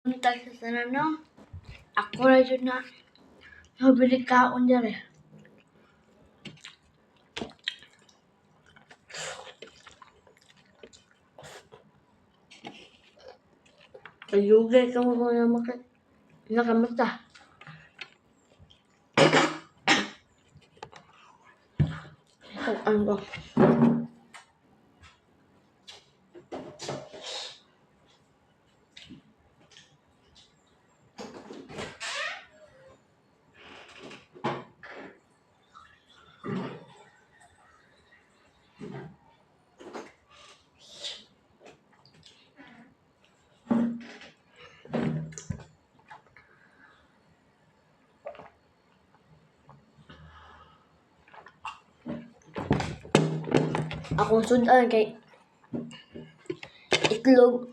Punta sa tanan, no? Ako na yun na nabili kaon dyan eh. Kayugay ka mo na nakamata. Ano ba? Akong sudan kay itlog